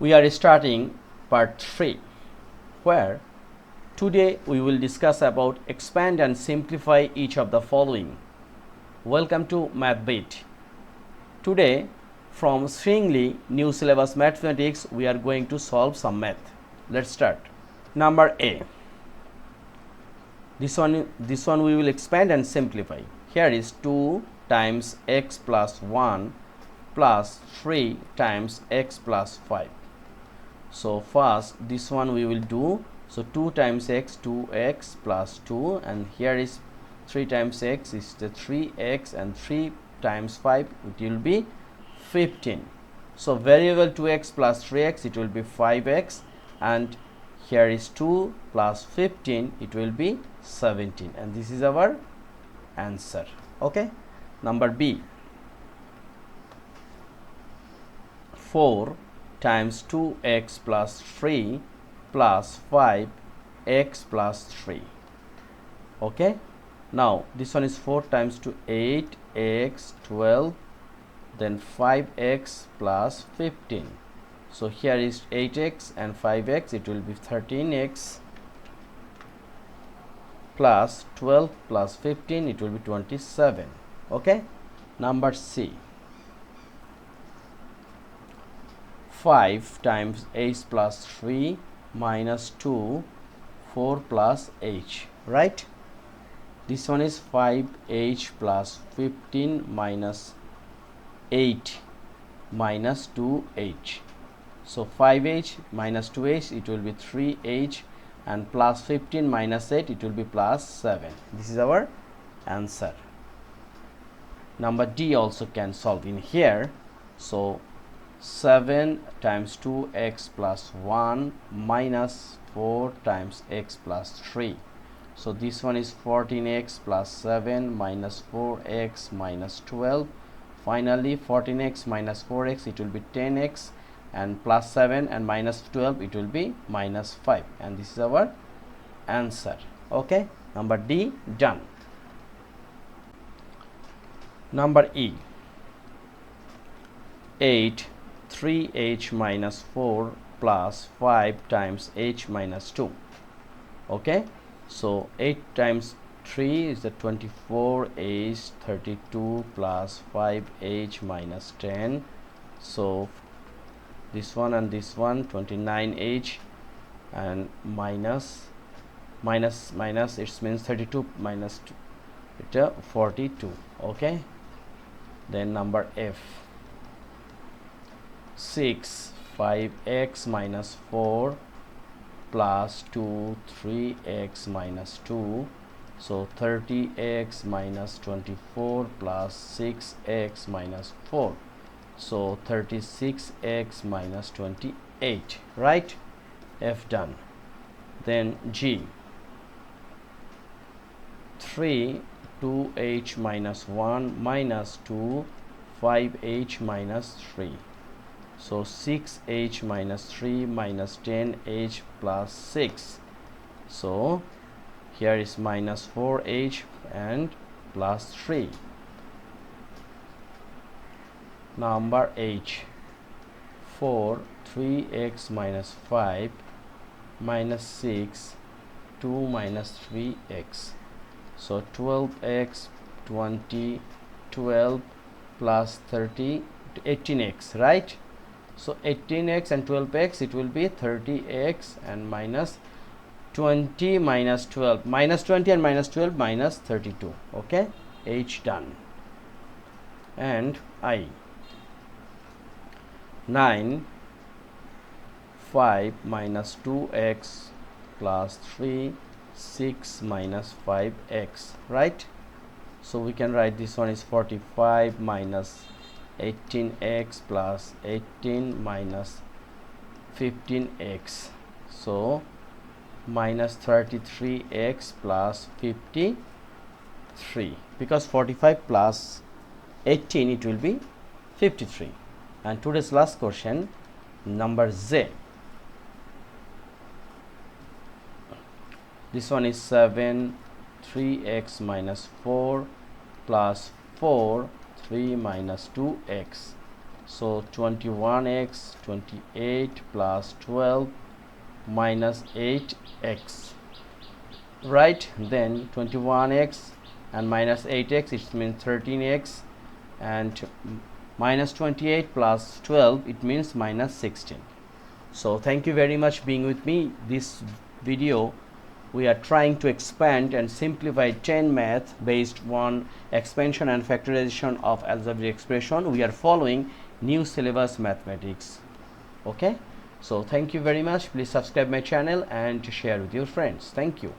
We are starting part 3, where today we will discuss about expand and simplify each of the following. Welcome to Math Beat. Today from Shinglee New Syllabus Mathematics we are going to solve some math. Let's start. Number A. This one we will expand and simplify. Here is 2 times x plus 1 plus 3 times x plus 5. So first this one we will do. So 2 times x, 2x plus 2, and here is 3 times x is the 3x, and 3 times 5 it will be 15. So variable 2x plus 3x it will be 5x, and here is 2 plus 15 it will be 17, and this is our answer. Okay. Number B. 4 times 2x plus 3 plus 5x plus 3. Okay. Now this one is 4 times 2, 8x, 12, then 5x plus 15. So here is 8x and 5x, it will be 13x plus 12 plus 15, it will be 27. Okay. Number C. 5 times h plus 3 minus 2, 4 plus h, right? This one is 5h plus 15 minus 8 minus 2h. So 5h minus 2h it will be 3h, and plus 15 minus 8 it will be plus 7. This is our answer. Number D also can solve in here. So 7 times 2x plus 1 minus 4 times x plus 3. So this one is 14x plus 7 minus 4x minus 12. Finally 14x minus 4x it will be 10x, and plus 7 and minus 12 it will be minus 5, and this is our answer. Okay. Number D done. Number E. 8 3h minus 4 plus 5 times h minus 2. Okay. So 8 times 3 is the 24h, 32 plus 5h minus 10. So this one and this one 29h, and minus it means 32 minus 2, it 42. Okay. Then number F. 6 5x minus 4 plus 2 3x minus 2. So 30x minus 24 plus 6x minus 4. So 36x minus 28, right? F done. Then G. 3 2h minus 1 minus 2 5h minus 3. So 6h minus 3 minus 10h plus 6. So here is minus 4h and plus 3. Number H. 4 3x minus 5 minus 6 2 minus 3x. So 12x 20 12 plus 30 18x, right? So 18x and 12x it will be 30x, and minus 20 minus 12, minus 20 and minus 12 minus 32. Okay. H done. And I. 9 5 minus 2x plus 3 6 minus 5x, right? So we can write this one is 45 minus 18x plus 18 minus 15x. So minus 33x plus 53, because 45 plus 18 it will be 53. And today's last question, number Z. This one is 7 3x minus 4 plus 4 3 minus 2x. So 21x, 28 plus 12 minus 8x, right? Then 21x and minus 8x, it means 13x, and minus 28 plus 12, it means minus 16. So thank you very much being with me. This video we are trying to expand and simplify 10 math based on expansion and factorization of algebraic expression. We are following new syllabus mathematics. Okay, so thank you very much. Please subscribe my channel and share with your friends. Thank you.